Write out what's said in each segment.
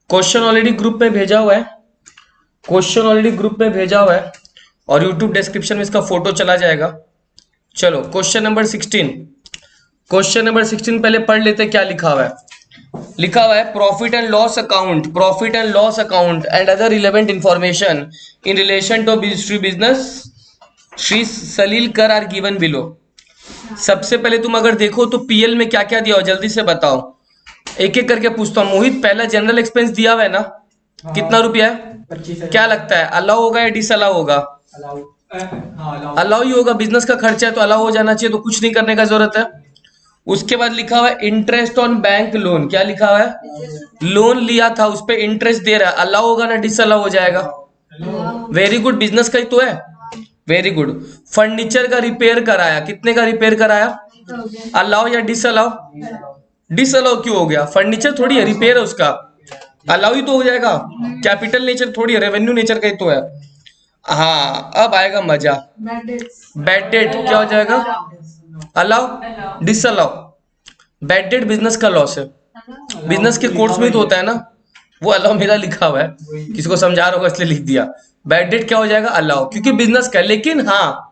Question already group में भेजा हुआ है, क्वेश्चन ऑलरेडी ग्रुप में भेजा हुआ है और यूट्यूब डिस्क्रिप्शन में इसका फोटो चला जाएगा। चलो क्वेश्चन नंबर 16, क्वेश्चन नंबर 16 पहले पढ़ लेते हैं क्या लिखा हुआ है। लिखा हुआ है profit and loss account, profit and loss account and other relevant information in relation to business Shri Salil Kar are given below. सबसे पहले तुम अगर देखो तो पीएल में क्या क्या दिया हो जल्दी से बताओ, एक एक करके पूछता हूँ। मोहित पहला जनरल एक्सपेंस दिया हुआ है ना, कितना रुपया है? क्या लगता है अलाउ होगा या डिसअलाउ होगा? अलाउ ही होगा, बिजनेस का खर्चा है तो अलाउ हो जाना चाहिए, तो कुछ नहीं करने का जरूरत है। उसके बाद लिखा हुआ है इंटरेस्ट ऑन बैंक लोन, क्या लिखा हुआ है? लोन लिया था उस पर इंटरेस्ट दे रहा है, अलाउ होगा ना डिसअलाउ हो जाएगा? वेरी गुड, बिजनेस का ही तो है, वेरी गुड। फर्नीचर का रिपेयर कराया, कितने का रिपेयर कराया? अलाउ या डिसअलाउ? डिसअलाउ क्यों हो गया? फर्नीचर थोड़ी है, रिपेयर है उसका, अलाउ ही तो हो जाएगा। कैपिटल नेचर थोड़ी है, रेवेन्यू नेचर का ही तो है। हाँ अब आएगा मजा। बैड डेट क्या हो जाएगा? Allow, disallow. Bad debt business का लॉस है, बिजनेस के कोर्स में तो होता है ना, वो अलाउ मेरा लिखा हुआ है, किसी को समझा रहा होगा इसलिए लिख दिया। बैड डेट क्या हो जाएगा? अलाउ, क्योंकि बिजनेस का। लेकिन हाँ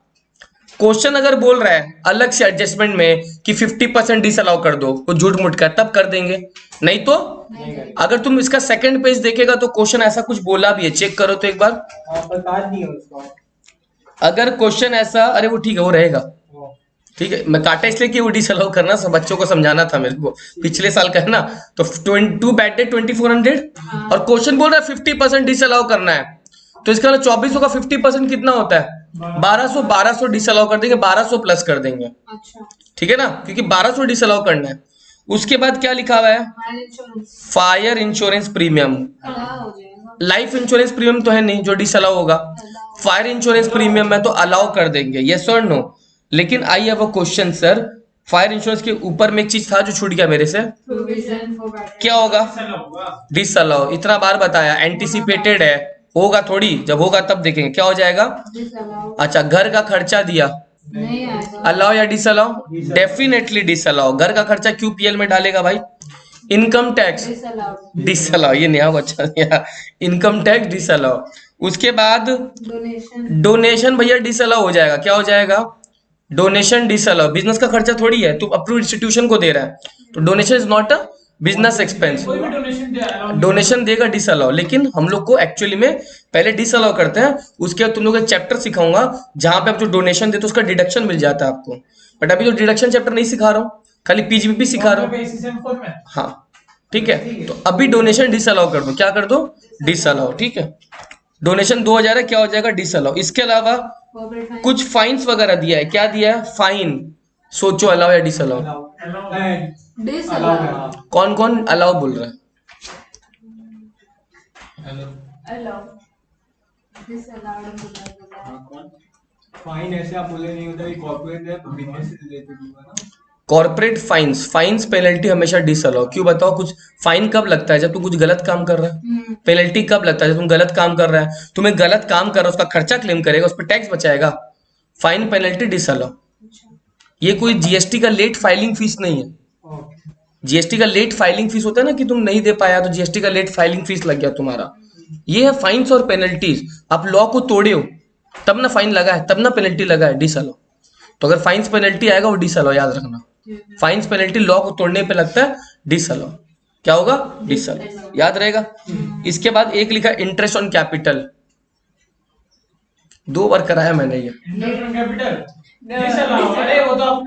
क्वेश्चन अगर बोल रहा है अलग से एडजस्टमेंट में कि 50% डिसअलाउ कर दो, वो झूठ मूठ का तब कर देंगे, नहीं तो अगर तुम इसका सेकंड पेज देखेगा तो क्वेश्चन ऐसा कुछ बोला भी है, चेक करो तो एक बार। अगर क्वेश्चन ऐसा, अरे वो ठीक है वो रहेगा, ठीक है मैं काटा इसलिए कि वो डिसअलाउ करना सब बच्चों को समझाना था मेरे को, पिछले साल का है ना। तो 22 बैड डेट 2400 और क्वेश्चन बोल रहा है 50% डिसअलाउ करना है, तो इसका 2400 का 50% कितना होता है? 1200। 1200 डिसअलाउ कर देंगे, 1200 प्लस कर देंगे। अच्छा ठीक है ना, क्योंकि 1200 डिसअलाउ करना है। उसके बाद क्या लिखा हुआ है? Fire insurance premium. Life insurance premium तो है नहीं जो डिसअलाउ होगा, फायर इंश्योरेंस प्रीमियम में तो अलाउ कर देंगे, यस और नो। लेकिन I have a question sir, fire insurance के ऊपर में एक चीज था जो छूट गया मेरे से, क्या होगा? डिसअलाउ। इतना बार बताया, एंटिसिपेटेड है, होगा थोड़ी, जब होगा तब देखेंगे क्या हो जाएगा। अच्छा घर का खर्चा दिया, अलाउ या डिसअलाउ? Definitely disallow. घर का खर्चा क्यों पीएल में डालेगा भाई? इनकम टैक्स डिसअलाउ, ये नया अच्छा दिया, इनकम टैक्स डिसअलाउ। उसके बाद डोनेशन भैया डिसअलाउ हो जाएगा, क्या हो जाएगा? Donation disallow. बिजनेस का खर्चा थोड़ी है, तू अप्रूव इंस्टीट्यूशन को दे रहा है, तो donation is not a business expense. Donation देगा डिसअलाउ, लेकिन हम लोग को एक्चुअली में पहले डिसअलाउ करते हैं, उसके बाद तुम लोग एक चैप्टर सिखाऊंगा जहां पे आप जो डोनेशन देते हो उसका डिडक्शन मिल जाता है आपको। बट अभी तो डिडक्शन चैप्टर नहीं सिखा रहा हूँ, खाली पीजीबीपी सिखा रहा हूँ। हाँ ठीक है, तो अभी डोनेशन डिसअलाउ कर दो, क्या कर दो? डिसअलाउ, ठीक है। डोनेशन 2000 है, क्या हो जाएगा? डिसअलाउ। इसके अलावा कुछ फाइन्स वगैरह दिया है, क्या दिया है? फाइन। सोचो अलाउ या डिसअलाउ? कौन कौन अलाउ बोल रहा है? फाइन ऐसे आप बोले नहीं होता, कॉर्पोरेट है, बिजनेस से रिलेटेड होगा ना। कॉर्पोरेट फाइन्स, फाइन्स पेनल्टी हमेशा डिसअलाउ। क्यों बताओ? कुछ फाइन कब लगता है? जब तुम कुछ गलत काम कर रहा है। पेनल्टी कब लगता है? जब तुम गलत काम कर रहा है, तुम्हें गलत काम कर रहा है उसका खर्चा क्लेम करेगा, उस पर टैक्स बचाएगा। Fine penalty disallow. ये कोई जीएसटी का लेट फाइलिंग फीस नहीं है। जीएसटी का लेट फाइलिंग फीस होता है ना, कि तुम नहीं दे पाया तो जीएसटी का लेट फाइलिंग फीस लग गया तुम्हारा। ये है फाइन्स और पेनल्टीज। आप लॉ को तोड़े हो तब ना फाइन लगा है, तब ना पेनल्टी लगा है, डिसअलाउ। तो अगर फाइन्स पेनल्टी आएगा वो डिसअलाउ, याद रखना। फाइन्स पेनल्टी लॉ को तोड़ने पे लगता है, डिसअलाउ। क्या होगा? डिसअलाउ, याद रहेगा। इसके बाद एक लिखा इंटरेस्ट ऑन कैपिटल, 2 बार कराया मैंने ये,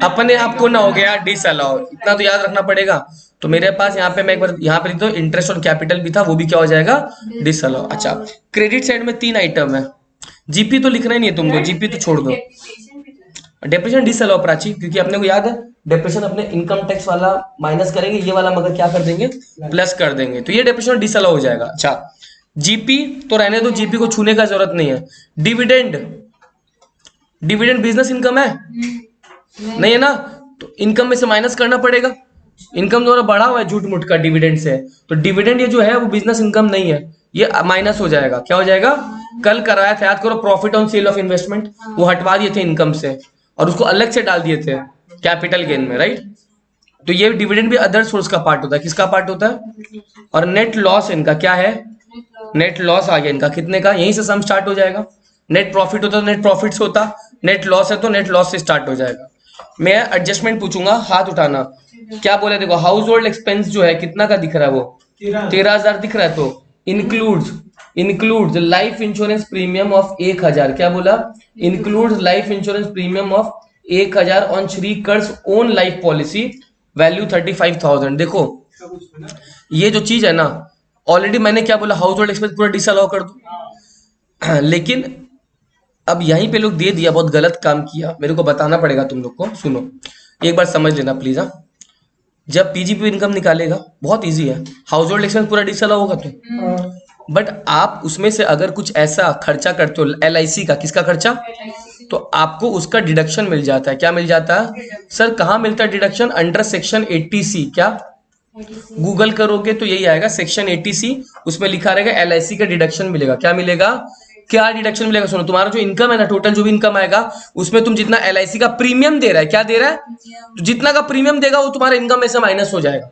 अपने आप को ना हो गया डिसअलाउ, इतना तो याद रखना पड़ेगा। तो मेरे पास यहाँ पे मैं एक बार यहाँ पे लिख दो, इंटरेस्ट ऑन कैपिटल भी था, वो भी क्या हो जाएगा? डिसअलाउ। अच्छा क्रेडिट साइड में 3 आइटम है, जीपी तो लिखना ही नहीं है तुमको, जीपी तो छोड़ दो। डेप्रेशन डिसअलाउ प्राची, क्योंकि अपने को याद है डेप्रेशन अपने इनकम टैक्स वाला माइनस करेंगे, ये वाला मगर क्या कर देंगे? प्लस कर देंगे, तो ये डेप्रेशन डिसअलाउ हो जाएगा। अच्छा जीपी तो रहने दो, जीपी को छूने का जरूरत नहीं है। डिविडेंड, डिविडेंड बिजनेस इनकम है नहीं है ना, तो इनकम में से माइनस करना पड़ेगा। इनकम द्वारा बढ़ा हुआ है झूठ मूठ का डिविडेंड से, तो डिविडेंड ये जो है वो बिजनेस इनकम नहीं है, ये माइनस हो जाएगा। क्या हो जाएगा? कल कराया था, याद करो, profit on sale of investment, वो हटवा दिए थे इनकम से और उसको अलग से डाल दिए थे कैपिटल गेन में, राइट। तो ये डिविडेंड भी अदर सोर्स का पार्ट होता है। किसका पार्ट होता है? और नेट लॉस इनका क्या है? नेट लॉस आ गया इनका कितने का, यहीं से सम स्टार्ट हो जाएगा। नेट प्रॉफिट होता तो नेट प्रॉफिट से होता, नेट लॉस है तो नेट लॉस से स्टार्ट हो जाएगा। मैं एडजस्टमेंट पूछूंगा, हाथ उठाना। क्या बोला देखो, हाउस होल्ड एक्सपेंस जो है कितना का दिख रहा है? वो 13,000 दिख रहा है। तो includes life insurance premium of 1,000। क्या बोला? Includes life insurance premium of 1,000 on श्री कर्स ओन लाइफ पॉलिसी वैल्यू 35,000। देखो ये जो चीज है ना, ऑलरेडी मैंने क्या बोला, हाउस होल्ड एक्सपेंस पूरा डिसअलाउ कर दो। लेकिन अब यहीं पे लोग दे दिया, बहुत गलत काम किया, मेरे को बताना पड़ेगा तुम लोग को। सुनो एक बार समझ लेना प्लीज। हाँ, जब पीजीपी इनकम निकालेगा बहुत इजी है, हाउस होल्ड एक्सपेंस पूरा डिसअलाउ होगा तो, बट आप उसमें से अगर कुछ ऐसा खर्चा करते हो एलआईसी का, किसका खर्चा, तो आपको उसका डिडक्शन मिल जाता है। क्या मिल जाता है सर? कहाँ मिलता है डिडक्शन? Under section 80C। क्या गूगल करोगे तो यही आएगा, सेक्शन 80C। उसमें लिखा रहेगा एलआईसी का डिडक्शन मिलेगा। क्या मिलेगा? क्या डिडक्शन मिलेगा? सुनो, तुम्हारा जो इनकम है ना, टोटल जो भी इनकम आएगा उसमें तुम जितना एलआईसी का प्रीमियम दे रहा है, क्या दे रहा है, तो जितना का प्रीमियम देगा वो तुम्हारा इनकम में से माइनस हो जाएगा।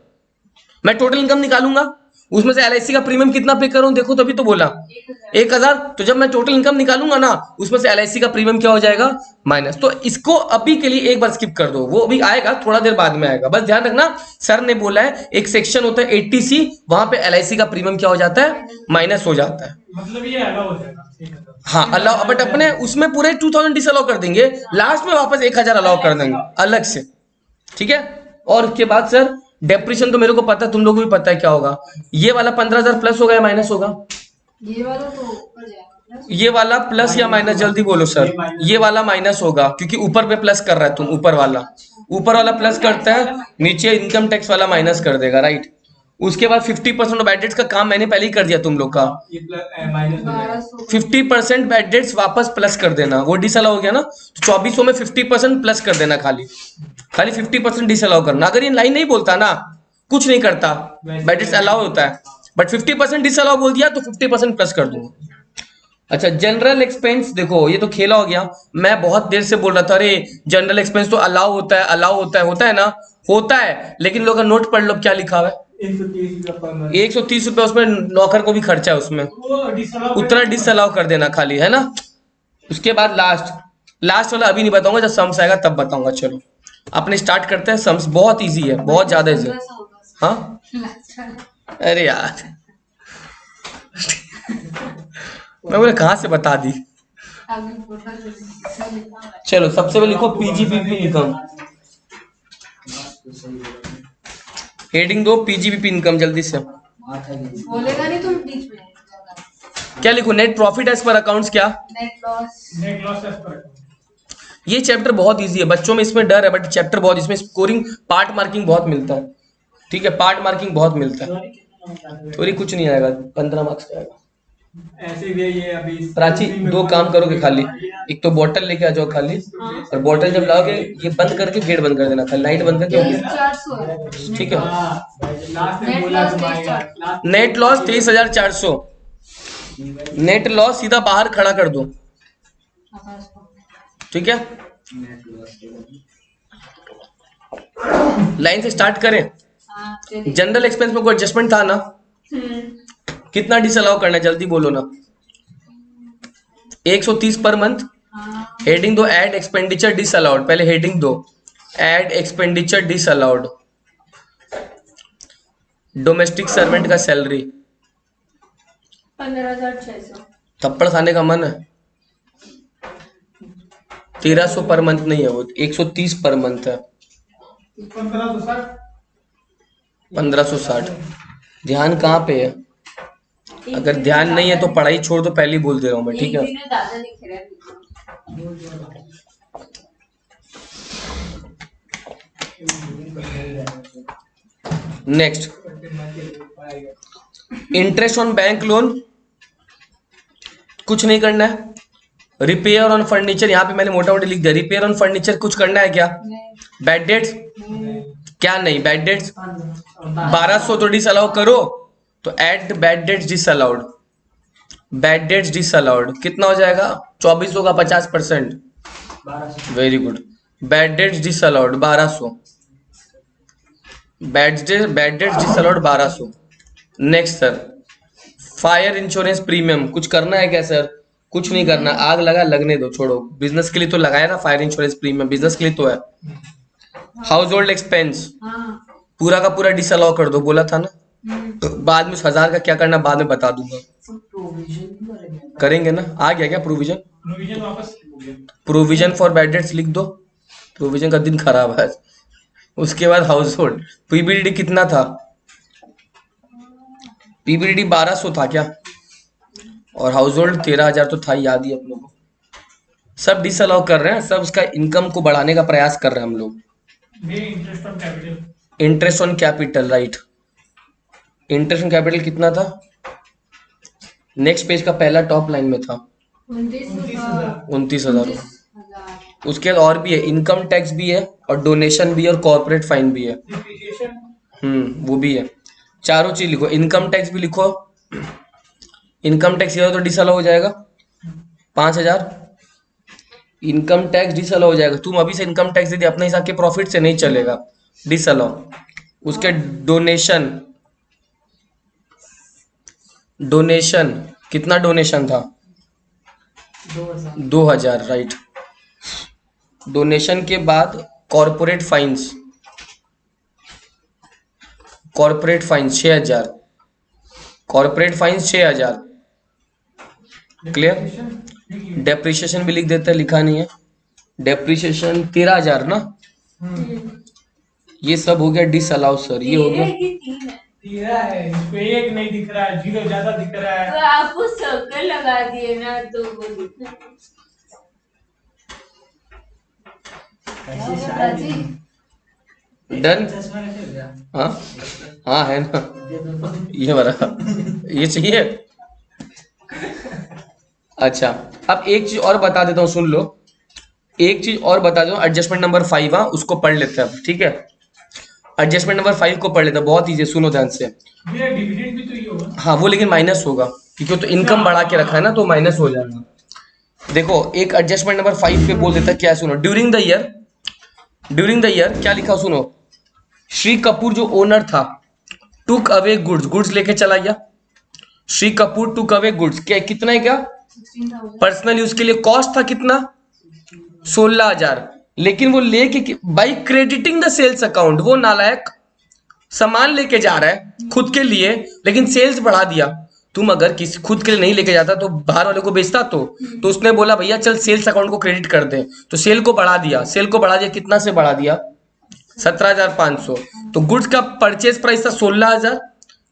मैं टोटल इनकम निकालूंगा, उसमें से एलआईसी का प्रीमियम कितना पे करूं, देखो तभी तो बोला 1,000। तो जब मैं टोटल इनकम निकालूंगा ना, उसमें से एलआईसी का प्रीमियम क्या हो जाएगा? माइनस। तो इसको अभी के लिए एक बार स्किप कर दो, वो अभी आएगा, थोड़ा देर बाद में आएगा। बस ध्यान रखना, सर ने बोला है एक सेक्शन होता है 80C, वहां पे एलआईसी का प्रीमियम क्या हो जाता है? माइनस हो जाता है। मतलब ये अलाउ हो जाएगा। हाँ अलाउ, बट अपने उसमें पूरे 2,000 डिसअलाउ कर देंगे, लास्ट में वापस 1,000 अलाउ कर देंगे अलग से। ठीक है। और उसके बाद सर डेप्रिशन तो मेरे को पता है, तुम लोगों को भी पता है क्या होगा। ये वाला 15,000 प्लस होगा या माइनस होगा? ये वाला तो ऊपर जाएगा। ये वाला प्लस या माइनस, जल्दी बोलो सर। ये वाला माइनस होगा क्योंकि ऊपर पे प्लस कर रहा है तुम, ऊपर वाला प्लस करता है, नीचे इनकम टैक्स वाला माइनस कर देगा, राइट। उसके बाद 50% बैड डेट्स का काम मैंने पहले ही कर दिया तुम लोग का। ये माइनस हो जाएगा। 50% बैड डेट्स वापस प्लस कर देना, वो डिसअलाउ हो गया ना, तो 2400 में 50% प्लस कर देना, खाली 50% डिसअलाउ करना। अगर ये लाइन नहीं बोलता ना, कुछ नहीं करता, बैड डेट्स अलाउ होता है, बट 50% डिसअलाउ बोल दिया तो 50% प्लस कर दूंगा। अच्छा, जनरल एक्सपेंस देखो, ये तो खेला हो गया। मैं बहुत देर से बोल रहा था, अरे जनरल एक्सपेंस तो अलाउ होता है, होता है ना, होता है, लेकिन लोग नोट पढ़ लो क्या लिखा हुआ है, 130 रुपये उसमें नौकर को भी खर्चा है उसमें, उतना डिसअलाउ कर देना खाली, है ना। उसके बाद लास्ट वाला अभी नहीं बताऊंगा, जब सम्स आएगा तब बताऊंगा। चलो अपने स्टार्ट करते हैं। सम्स बहुत इजी है, बहुत ज्यादा इजी है। हाँ अरे यार मैं बोले कहाँ से बता दी। चलो सबसे पहले लिखो पीजीपीपी इनकम, हेडिंग दो पीजीपीपी इनकम, जल्दी से। बोलेगा नहीं तुम बीच में। क्या लिखो? Net profit as per accounts, क्या नेट लॉस एज पर। ये चैप्टर बहुत इजी है, बच्चों में इसमें डर है, बट चैप्टर बहुत, इसमें स्कोरिंग पार्ट मार्किंग बहुत मिलता है। ठीक है, पार्ट मार्किंग बहुत मिलता है। थोड़ी कुछ नहीं आएगा, 15 मार्क्स का आएगा। ऐसे भी ये अभी प्राची दो काम करोगे खाली, एक तो बॉटल लेके आ जाओ खाली, और बॉटल जब लाओगे ये बंद करके गेट बंद कर देना, खाली लाइट बंद करके। 400 है। ठीक है। लास्ट में बोला तुम्हारा नेट लॉस 23,400, नेट लॉस सीधा बाहर खड़ा कर दो। ठीक है, लाइन से स्टार्ट करें। जनरल एक्सपेंस में कोई एडजस्टमेंट था ना? कितना डिसअलाउ करना है, जल्दी बोलो ना। 130 पर मंथ। हेडिंग दो एड एक्सपेंडिचर डिसअलाउड, पहले हेडिंग दो add expenditure disallowed. Domestic servant का सैलरी 15,600। थप्पड़ खाने का मन है। 1300 पर मंथ नहीं है वो, 130 पर मंथ है। 1560। ध्यान कहाँ पे है? अगर ध्यान नहीं है तो पढ़ाई छोड़ दो, पहले ही बोल दे रहा हूँ मैं, ठीक है। Next, interest on bank loan कुछ नहीं करना है। रिपेयर ऑन फर्नीचर, यहाँ पे मैंने मोटा मोटा लिख दिया, रिपेयर ऑन फर्नीचर कुछ करना है क्या? बैड डेट्स क्या नहीं, बैड डेट्स 1200 तो डिसअलाउ करो, तो add bad debts disallowed, bad debts disallowed कितना हो जाएगा? 2400 का 50%। Very good. Bad debts disallowed 1200, bad debt disallowed 1200। Next sir, fire insurance premium कुछ करना है क्या सर? कुछ नहीं करना, आग लगा लगने दो, छोड़ो। बिजनेस के लिए तो लगाया ना फायर इंश्योरेंस प्रीमियम, बिजनेस के लिए तो है। हाउस होल्ड एक्सपेंस हाँ। पूरा का पूरा डिसअलाउ कर दो, बोला था ना। तो बाद में उस 1000 का क्या करना बाद में बता दूंगा, करेंगे ना। आ गया क्या प्रोविजन? प्रोविजन वापस हो गया। प्रोविजन फॉर बैड डेट्स लिख दो, प्रोविजन का दिन खराब है। उसके बाद हाउस होल्ड पीबीडी कितना था? पीबीडी 1200 था क्या? और हाउस होल्ड 13000 तो था, याद ही अपनों को। सब डिसअलाउ कर रहे हैं, सब उसका इनकम को बढ़ाने का प्रयास कर रहे हैं हम लोग। Interest on capital, interest on capital, right. Interest on capital कितना था? नेक्स्ट पेज का पहला टॉप लाइन में था 29,000। उसके बाद और भी है, इनकम टैक्स भी है और डोनेशन भी है और कॉर्पोरेट फाइन भी है। वो भी है। चारों चीज लिखो, इनकम टैक्स भी लिखो। इनकम टैक्स ये तो डिसअलाउ हो जाएगा 5000। इनकम टैक्स डिसअलाउ हो जाएगा, तुम अभी से इनकम टैक्स दे दिया, अपने हिसाब के प्रॉफिट से नहीं चलेगा, डिसअलाउ। उसके डोनेशन कितना डोनेशन था? 2000, राइट। डोनेशन के बाद corporate fines 6000। Corporate fines 6000, clear. Depreciation भी लिख देते हैं, लिखा नहीं है। डेप्रिसिएशन 13000 ना। ये सब हो गया डिसअलाउ सर, ये हो गया। 13 है, इस पे 1 नहीं दिख रहा है, 0 ज्यादा दिख रहा है। तो आप वो सर्कल लगा दिए ना, तो वो दिखना। डन। हाँ हाँ है ना, ये वाला ये चाहिए। अच्छा, अब एक चीज और बता देता हूँ, सुन लो। एक चीज और बता देता हूँ, एडजस्टमेंट नंबर 5, हाँ उसको पढ़ लेते हैं, ठीक है। एडजस्टमेंट नंबर 5 को पढ़ लेते हैं, बहुत ईजी, सुनो ध्यान से। डिविडेंड भी तो ये होगा। हाँ वो लेकिन माइनस होगा, क्योंकि तो इनकम बढ़ा के रखा है ना, तो माइनस हो जाएगा। देखो एक एडजस्टमेंट नंबर 5 पे बोल देता है क्या, सुनो। ड्यूरिंग द ईयर क्या लिखा, सुनो। श्री कपूर जो ओनर था, टुक अवे गुड्स लेके चला गया। Shri Kapoor took away goods, क्या कितना है, क्या 16,000। पर्सनल यूज के लिए कॉस्ट था कितना? 16,000। लेकिन वो लेके by crediting the sales account, वो नालायक सामान लेके जा रहा है खुद के लिए, लेकिन सेल्स बढ़ा दिया। तुम अगर किसी खुद के लिए नहीं लेके जाता तो बाहर वाले को बेचता, तो उसने बोला भैया चल सेल्स अकाउंट को क्रेडिट कर दे, तो सेल को बढ़ा दिया। कितना से बढ़ा दिया? 17,500। तो गुड्स का परचेज प्राइस था 16,000,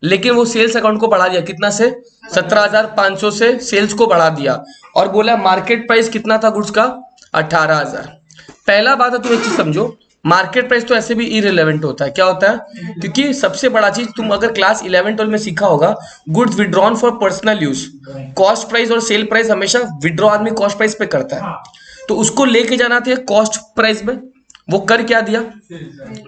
लेकिन वो सेल्स अकाउंट को बढ़ा दिया कितना से? 17,500 से सेल्स को बढ़ा दिया। और बोला मार्केट प्राइस कितना था गुड्स का? 18,000। पहला बात है, तुम एक चीज समझो, मार्केट प्राइस तो ऐसे भी इररिलेवेंट होता है। क्या होता है? क्योंकि सबसे बड़ा चीज तुम अगर क्लास 11-12 में सीखा होगा, goods withdrawn for personal use, cost price और सेल प्राइस हमेशा विड्रॉ आदमी कॉस्ट प्राइस पे करता है, तो उसको लेके जाना था कॉस्ट प्राइस में। वो कर क्या दिया?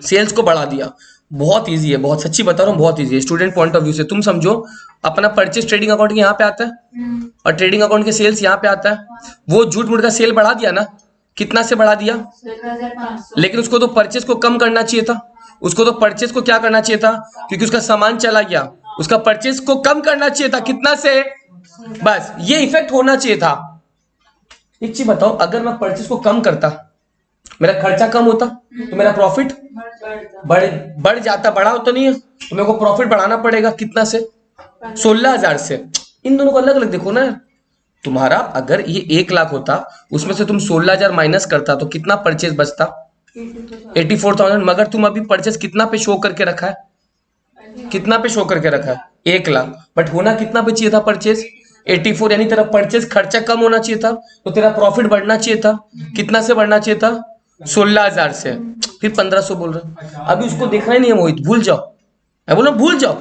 सेल्स को बढ़ा दिया। बहुत इजी है, बहुत सच्ची बता रहा हूँ, बहुत इजी है स्टूडेंट पॉइंट ऑफ व्यू से। तुम समझो, अपना परचेज ट्रेडिंग अकाउंट के यहाँ पे आता है और ट्रेडिंग अकाउंट के सेल्स यहाँ पे आता है। वो झूठ मूठ का सेल बढ़ा दिया ना, कितना से बढ़ा दिया? 16,500। लेकिन उसको तो परचेज को कम करना चाहिए था। उसको तो परचेज को क्या करना चाहिए था? क्योंकि उसका सामान चला गया, उसका परचेज को कम करना चाहिए था। कितना से? बस ये इफेक्ट होना चाहिए था। एक चीज बताओ, अगर मैं परचेज को कम करता, मेरा खर्चा कम होता, तो मेरा प्रॉफिट बढ़ जाता। बढ़ा तो नहीं है, तो मेरे को प्रॉफिट बढ़ाना पड़ेगा कितना से? 16,000 से। इन दोनों को अलग अलग देखो ना यार। तुम्हारा अगर ये 1 लाख होता, उसमें से तुम 16,000 माइनस करता, तो कितना परचेज बचता? 84,000। मगर तुम अभी परचेज कितना पे शो करके रखा है? कितना पे शो करके रखा है? 1 लाख। बट होना कितना पे चाहिए था परचेज? 84। यानी तेरा परचेज खर्चा कम होना चाहिए था, तो तेरा प्रॉफिट बढ़ना चाहिए था। कितना से बढ़ना चाहिए था? 16,000 से। फिर 1500 बोल रहे। अभी उसको देखना ही नहीं है मोहित, भूल जाओ। मैं बोल रहा हूँ भूल जाओ,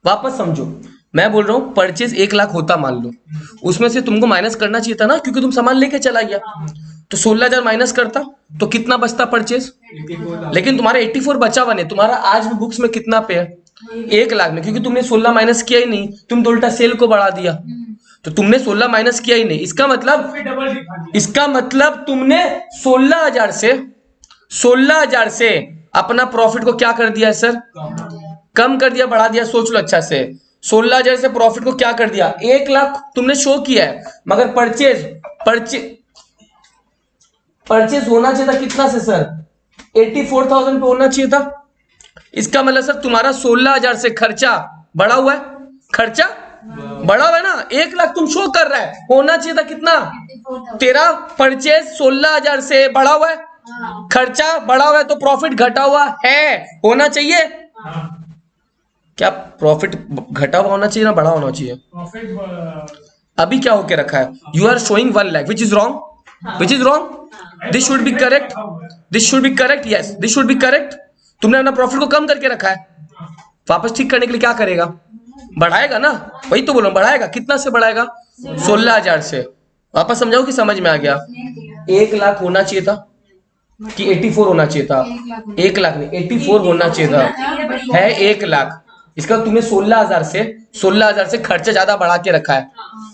वापस समझो। मैं बोल रहा हूँ परचेज 1 लाख होता मान लो, उसमें से तुमको माइनस करना चाहिए था ना, क्योंकि तुम सामान लेके चला गया। तो 16,000 माइनस करता तो कितना बचता परचेज? लेकिन तुम्हारा 84 बचा बने। तुम्हारा आज भी बुक्स में कितना पे है? 1 लाख में, क्योंकि तुमने 16 माइनस किया ही नहीं, तुम तो उल्टा सेल को बढ़ा दिया। तो तुमने 16 माइनस किया ही नहीं, इसका मतलब तुमने 16,000 से अपना प्रॉफिट को क्या कर दिया है सर? कम कर दिया, बढ़ा दिया। सोच लो अच्छा से, 16,000 से प्रॉफिट को क्या कर दिया? 1 लाख तुमने शो किया है, मगर परचेज होना चाहिए था कितना से सर? 84,000 पे होना चाहिए था। इसका मतलब सर तुम्हारा 16,000 से खर्चा बढ़ा हुआ है, खर्चा बढ़ा हुआ है ना। 1 लाख तुम शो कर रहा है, होना चाहिए था कितना? तेरा परचेज 16,000 से बढ़ा हुआ है, खर्चा बढ़ा हुआ है, तो प्रॉफिट घटा हुआ है, होना चाहिए। क्या प्रॉफिट घटा हुआ होना चाहिए ना बढ़ा होना चाहिए? अभी क्या होके रखा है? You are showing 1 lakh which is wrong, which is wrong. This should be correct, this should be correct, yes this should be correct. तुमने अपना प्रॉफिट को कम करके रखा है, वापस ठीक करने के लिए क्या करेगा? बढ़ाएगा ना, वही तो बोलो, बढ़ाएगा। कितना से बढ़ाएगा? 16,000 से। वापस समझाओ कि समझ में आ गया? 1 लाख होना चाहिए था कि 84 होना चाहिए था? 1 लाख नहीं, 84 होना चाहिए था, है 1 लाख। इसका तुमने 16,000 से खर्चा ज्यादा बढ़ा के रखा है,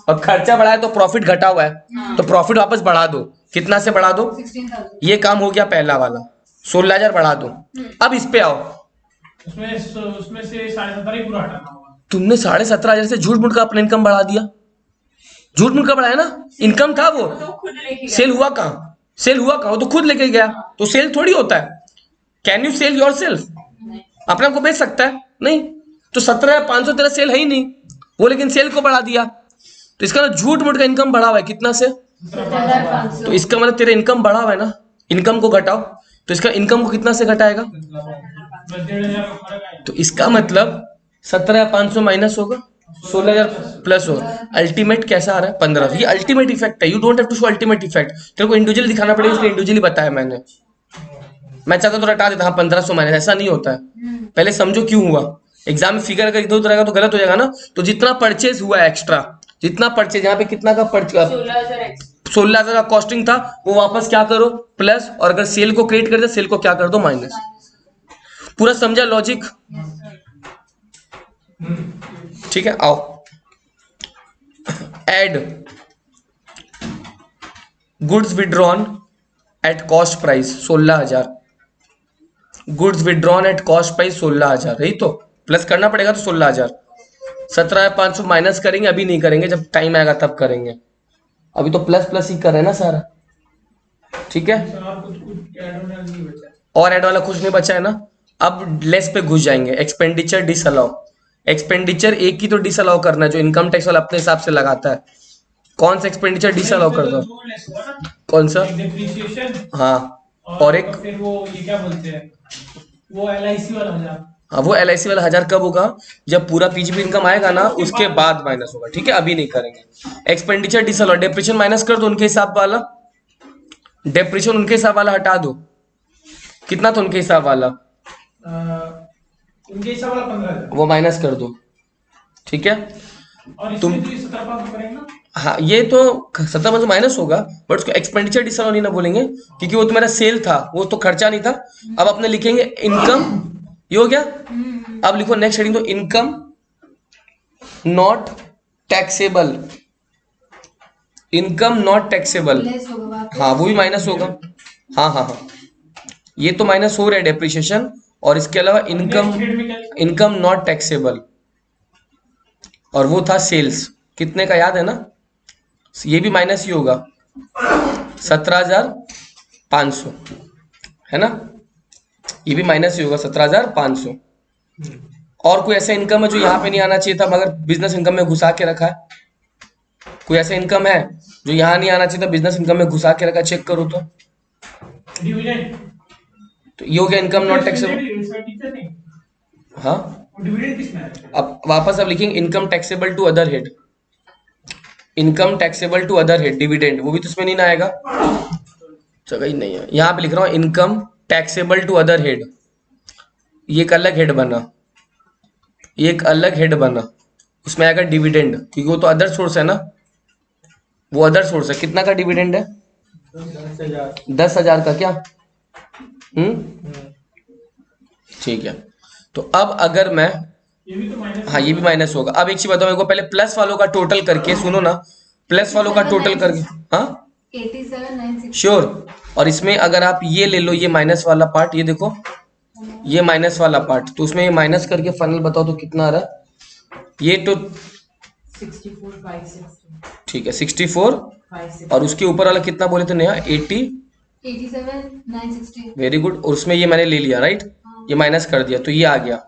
और खर्चा बढ़ा है तो प्रॉफिट घटा हुआ है, तो प्रॉफिट वापस बढ़ा दो। कितना से बढ़ा दो? ये काम हो गया पहला वाला, 16,000 बढ़ा दो। अब इस पे आओ, उसमें से 17.5 ही पूरा हटाना होगा। तुमने 17,500 से झूठ मूठ का अपना इनकम बढ़ा दिया। झूठ मूठ का बढ़ाया ना, इनकम था वो, तो खुद लेके सेल हुआ कहाँ? सेल हुआ कहाँ? वो तो खुद लेके गया, तो सेल थोड़ी होता है। Can you sell your self? अपने आप को बेच सकता है? नहीं। तो 17,500 तेरा सेल है ही नहीं, वो लेकिन सेल को बढ़ा दिया, तो इसका मतलब झूठ मूठ का इनकम बढ़ा हुआ है। कितना से? 17,500। तो इसका मतलब तेरा इनकम बढ़ा हुआ है ना, इनकम को घटाओ, तो इसका इनकम को कितना से घटाएगा? बस 1,500 का फर्क है। तो इसका मतलब 17,500 माइनस होगा, 16,000 प्लस होगा। अल्टीमेट कैसा आ रहा है? 15। ये अल्टीमेट इफेक्ट है, you don't have to show ultimate effect. तेरे को इंडिविजुअली दिखाना पड़ेगा, इसलिए इंडिविजुअली बताया मैंने। मैं चाहता तो रटा देता, हाँ 1500 माइनस, ऐसा नहीं होता है। पहले समझो क्यों हुआ। एग्जाम में फिगर अगर इधर उधर रहेगा तो गलत हो जाएगा ना। तो जितना परचेज हुआ है एक्स्ट्रा, जितना परचेज, यहाँ पे कितना का 16,000 का कॉस्टिंग था, वो वापस क्या करो? प्लस। और अगर सेल को क्रिएट कर दे, सेल को क्या कर दो? माइनस। पूरा समझा लॉजिक? ठीक है, आओ add goods withdrawn at cost price 16,000, goods withdrawn at cost price 16,000, यही तो प्लस करना पड़ेगा। तो 16,000, 17,500 माइनस करेंगे, अभी नहीं करेंगे, जब टाइम आएगा तब करेंगे। अभी तो प्लस प्लस ही कर रहे हैं ना सारा, ठीक है। और ऐड वाला कुछ नहीं बचा है ना। अब लेस पे घुस जाएंगे, एक्सपेंडिचर डिसअलाउ। एक्सपेंडिचर एक ही तो डिसअलाउ करना है जो इनकम टैक्स वाला अपने हिसाब से लगाता है। कौन सा एक्सपेंडिचर डिसअलाउ कर दो? कौन सा? डिप्रिसिएशन, हाँ, और एक फिर वो ये क्या बोलते हैं, वो LIC वाला 1000। हाँ, वो LIC वाला 1000 कब होगा? जब पूरा पीजीपी इनकम आएगा ना, उसके बाद माइनस होगा, ठीक है। अभी नहीं करेंगे। एक्सपेंडिचर डिसअलाउ, डेप्रिसिएशन माइनस कर दो उनके हिसाब वाला, डेप्रिसिएशन उनके हिसाब वाला हटा दो। कितना था उनके हिसाब वाला? उनके हिसाब वाला 15,000, वो माइनस कर दो, ठीक है। और तुम इसमें 17,500 करेंगे ना। हाँ, ये तो 17,500 माइनस होगा, बट उसको एक्सपेंडिचर डिसअलाउ नहीं ना बोलेंगे, क्योंकि वो तो मेरा सेल था, वो तो खर्चा नहीं था। अब अपने लिखेंगे इनकम, ये हो गया। अब लिखो नेक्स्ट हेडिंग, तो income not taxable, income not taxable. हाँ, वो भी माइनस होगा। हाँ हाँ हाँ, ये तो माइनस हो रहा है डेप्रिसिएशन, और इसके अलावा इनकम, इनकम नॉट टैक्सेबल, और वो था सेल्स। कितने का याद है ना? ये भी माइनस ही होगा, 17,500 है ना, ये भी माइनस ही होगा 17,500। और कोई ऐसा इनकम है जो यहाँ पे नहीं आना चाहिए था मगर बिजनेस इनकम में घुसा के रखा है? कोई ऐसा इनकम है जो यहाँ नहीं आना चाहिए था, बिजनेस इनकम में घुसा के रखा? चेक करो तो। डिविडेंड, तो ये हो गया इनकम नॉट टैक्सेबल। हाँ, डिविडेंड किसमें है? अब वापस अब लिखेंगे income taxable to other head, income taxable to other head, dividend, वो भी तो इसमें नहीं ना आएगा, जगह ही नहीं है। यहाँ पे लिख रहा हूँ income taxable to other head, ये एक अलग हेड बना, एक अलग हेड बना, उसमें आएगा डिविडेंड, क्योंकि वो तो अदर सोर्स है ना, वो अदर सोर्स है। कितना का डिविडेंड है? 10,000 का। क्या? ठीक है। तो अब अगर मैं, ये भी तो माइनस, हाँ ये भी माइनस होगा। अब एक चीज बताओ मेरे को, पहले प्लस वालों का टोटल करके, सुनो ना, प्लस वालों का टोटल करके, हाँ 87,960। श्योर। और इसमें अगर आप ये ले लो, ये माइनस वाला पार्ट, ये देखो ये माइनस वाला पार्ट, तो उसमें ये माइनस करके फाइनल बताओ तो कितना आ रहा है। ये तो 64,560 ठीक है 64 और उसके ऊपर वाला कितना बोले थे नेहा 80। 87,960। वेरी गुड, और उसमें ये मैंने ले लिया राइट, ये माइनस कर दिया तो ये आ गया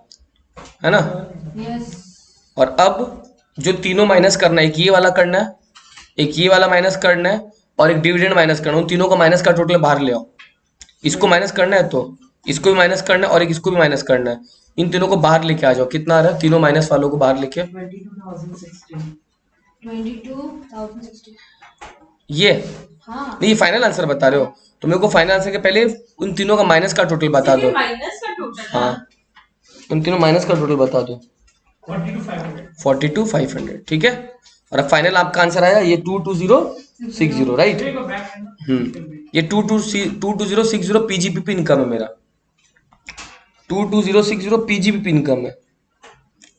है ना। यस। और अब जो तीनों माइनस करना है, एक ये वाला करना है, एक ये वाला माइनस करना है और एक डिविडेंड माइनस करना है, उन तीनों को माइनस का टोटल बाहर ले आओ। इसको माइनस करना है तो इसको भी माइनस करना है और एक इसको भी माइनस करना है, इन तीनों को बाहर लेके आ जाओ। कितना आ रहा है तीनों माइनस वालों को बाहर लेके 22,060। ये हाँ। नहीं, ये फाइनल आंसर बता रहे हो तो मेरे को फाइनल आंसर के पहले उन तीनों का माइनस का टोटल बता दो। माइनस का टोटल। हाँ उन तीनों माइनस का टोटल बता दो। 42,500 ठीक है। और अब फाइनल आपका आंसर आया ये 22060 राइट। ये 22060 पीजीपीपी इनकम है मेरा, 22060 पीजीपीपी इनकम है,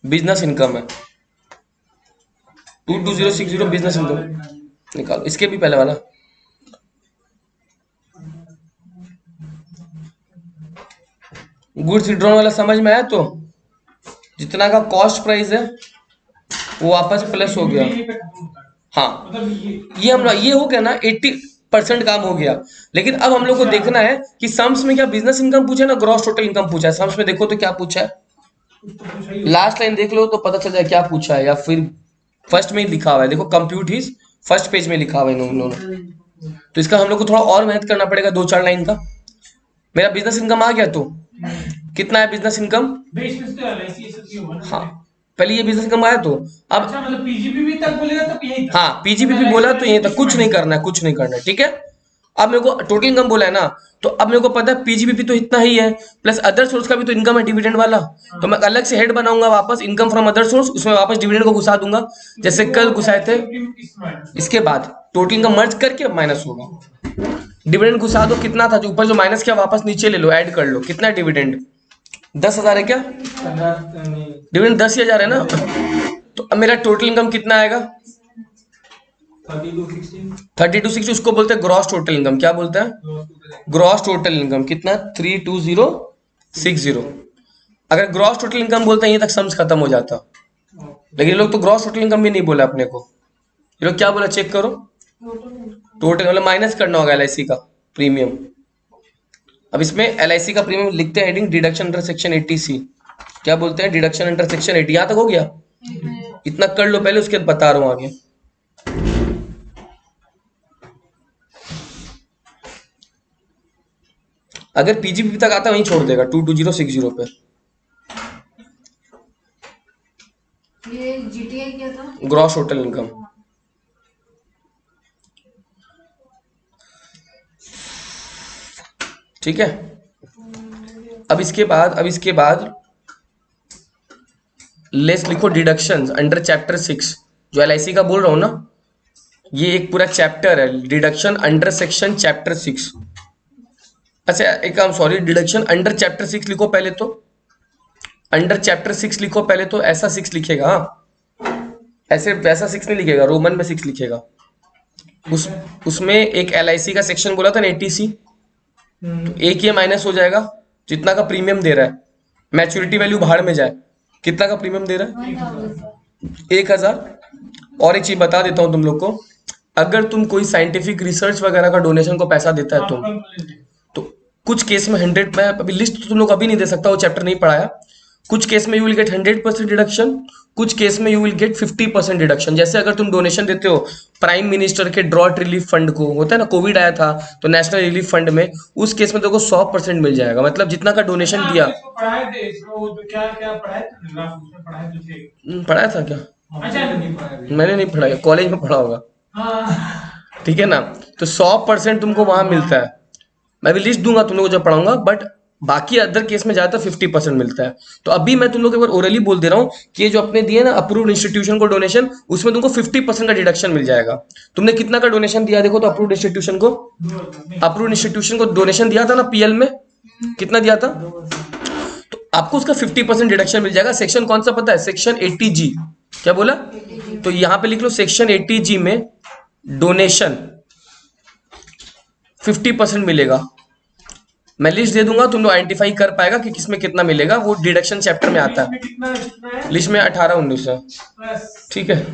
बिजनेस इनकम है 22060 बिजनेस इनकम। निकालो इसके भी पहले वाला। गुड्स विड्रॉन वाला समझ में आया, तो जितना का कॉस्ट प्राइस है वो वापस प्लस हो गया। हाँ ये हम ये हो गया ना 80% काम हो गया। लेकिन अब हम लोग को देखना है कि सम्स में क्या बिजनेस इनकम पूछा है ना ग्रॉस टोटल इनकम पूछा है। सम्स में देखो तो क्या पूछा है, लास्ट लाइन देख लो तो पता चल जाए क्या पूछा है, या फिर फर्स्ट में ही लिखा हुआ है। देखो कंप्यूट हिज फर्स्ट पेज में लिखा हुआ है इन्होंने। तो इसका हम लोग को थोड़ा और मेहनत करना पड़ेगा, 2-4 लाइन का। मेरा बिजनेस इनकम आ गया, तो कितना है बिजनेस इनकम। हाँ पहले ये बिजनेस इनकम आया, तो अब अच्छा मतलब पीजीपीपी तक बोलेगा तो यही था। हाँ पीजीपीपी बोला तो यही तक, कुछ नहीं करना है, कुछ नहीं करना है ठीक है। अब मेरे को टोटल इनकम बोला है ना, तो अब मेरे को पता है पीजीपीपी तो इतना ही है, प्लस अदर सोर्स का भी तो इनकम है डिविडेंड वाला। तो मैं अलग से हेड बनाऊंगा वापस इनकम फ्रॉम अदर सोर्स, उसमें वापस डिविडेंड को घुसा दूंगा जैसे कल घुसाए थे। इसके बाद टोटल इनकम मर्ज करके माइनस होगा, डिविडेंड घुसा दो। कितना था जो ऊपर जो माइनस किया वापस नीचे ले लो, ऐड कर लो। कितना है डिविडेंड 10,000 है क्या, डिविडेंड 10,000 है ना। तो अब मेरा टोटल इनकम कितना आएगा 3260। उसको बोलते हैं ग्रॉस टोटल इनकम। क्या बोलते हैं ग्रॉस टोटल इनकम। कितना 32060। अगर ग्रॉस टोटल इनकम बोलते हैं ये तक सम्स खत्म हो जाता, लेकिन ये लोग तो ग्रॉस टोटल इनकम भी नहीं बोला अपने को। ये लोग क्या बोला चेक करो, टोटल मतलब माइनस करना होगा एलआईसी का प्रीमियम। अब इसमें एलआईसी का प्रीमियम लिखते हैं heading deduction under section 80C। क्या बोलते हैं डिडक्शन अंडर सेक्शन 80। यहां तक हो गया, इतना कर लो पहले, उसके बाद बता रहा हूं आगे। अगर पीजीपी तक आता वहीं छोड़ देगा 22060 पे। ये जीटीआई क्या था, ग्रॉस टोटल इनकम। ठीक है। अब इसके बाद लेस लिखो डिडक्शंस अंडर चैप्टर 6। जो एलआईसी का बोल रहा हूं ना, ये एक पूरा चैप्टर है, डिडक्शन अंडर सेक्शन चैप्टर 6। अच्छा एक काम सॉरी, डिडक्शन अंडर चैप्टर 6 लिखो पहले, तो अंडर चैप्टर 6 लिखो पहले, तो ऐसा 6 लिखेगा। हाँ ऐसे वैसा 6 नहीं लिखेगा, रोमन में 6 लिखेगा। उसमें एक एलआईसी का सेक्शन बोला था ना 80C, तो एक ये माइनस हो जाएगा जितना का प्रीमियम दे रहा है, मैच्योरिटी वैल्यू बाहर में जाए। कितना का प्रीमियम दे रहा है 1000। और एक चीज बता देता हूं तुम लोग को, अगर तुम कोई साइंटिफिक रिसर्च वगैरह का डोनेशन को पैसा देता है तुम, तो कुछ केस में 100, मैं अभी लिस्ट तो तुम लोग अभी नहीं दे सकता, वो चैप्टर नहीं पढ़ाया। कुछ केस में यू विल गेट 100% डिडक्शन, कुछ केस में यू विल गेट 50% डिडक्शन। जैसे अगर तुम डोनेशन देते हो प्राइम मिनिस्टर के ड्रॉट रिलीफ फंड को, होता है ना कोविड आया था तो नेशनल रिलीफ फंड में, उस केस में देखो 100% मिल जाएगा। मतलब जितना का डोनेशन दिया। पढ़ाया था क्या, मैंने नहीं पढ़ाया, कॉलेज में पढ़ा होगा ठीक है ना। तो 100% तुमको वहां मिलता है। मैं भी लिस्ट दूंगा तुम लोग जब पढ़ाऊंगा, बट बाकी अदर केस में ज्यादातर 50% मिलता है। तो अभी मैं तुम लोग एक बार ओरली बोल दे रहा हूँ कि ये जो अपने दिए ना अप्रूव्ड इंस्टीट्यूशन को डोनेशन, उसमें तुमको 50% का डिडक्शन मिल जाएगा। तुमने कितना का डोनेशन दिया देखो तो अप्रूव्ड इंस्टीट्यूशन को डोनेशन दिया था ना पीएल में, कितना दिया था, तो आपको उसका 50% डिडक्शन मिल जाएगा। सेक्शन कौन सा पता है, सेक्शन 80G। क्या बोला, तो यहां पे लिख लो सेक्शन 80G में डोनेशन 50% मिलेगा। मैं लिस्ट दे दूंगा, तुम लोग आइडेंटिफाई कर पाएगा कि किसमें कितना मिलेगा, वो डिडक्शन चैप्टर में आता है। कितना है लिस्ट में 18-19 है, बस। ठीक है।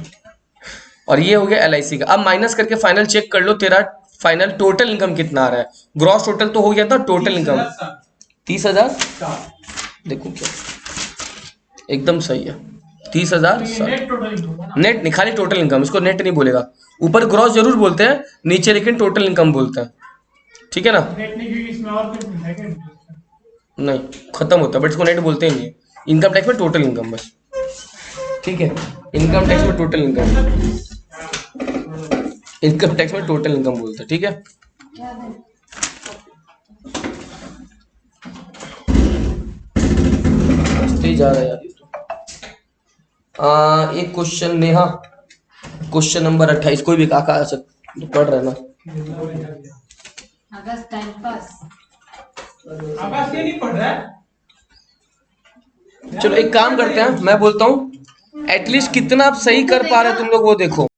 और ये हो गया LIC का। अब माइनस करके फाइनल चेक कर लो, तेरा फाइनल टोटल इनकम कितना आ रहा है। ग्रॉस टोटल तो हो गया था, टोटल इनकम 30,000। देखो क्या एकदम सही है, 30,000। नेट टोटल इनकम है ना? नेट नहीं, खाली टोटल इनकम, इसको नेट नहीं बोलेगा। ऊपर ग्रॉस जरूर बोलते हैं, नीचे लेकिन टोटल इनकम बोलते हैं, ठीक है ना। नेट नहीं, क्योंकि इसमें और कुछ है क्या? नहीं, खत्म होता है, बट इसको नेट बोलते ही नहीं। इनकम टैक्स में टोटल इनकम बस, ठीक है। इनकम टैक्स में टोटल इनकम, इनकम टैक्स में टोटल इनकम बोलते हैं, ठीक है। क्या है? बचते जा रहा है यार ये तो। एक क्वेश्चन नेहा, क्वेश्चन नंबर 28, कोई भी काका आ सकता, पढ़ रहे ना। अगस्त टाइम पास। आकाश ये नहीं पढ़ रहा है? चलो एक काम करते हैं, मैं बोलता हूँ एटलीस्ट कितना आप सही कर पा रहे हो तुम लोग वो देखो।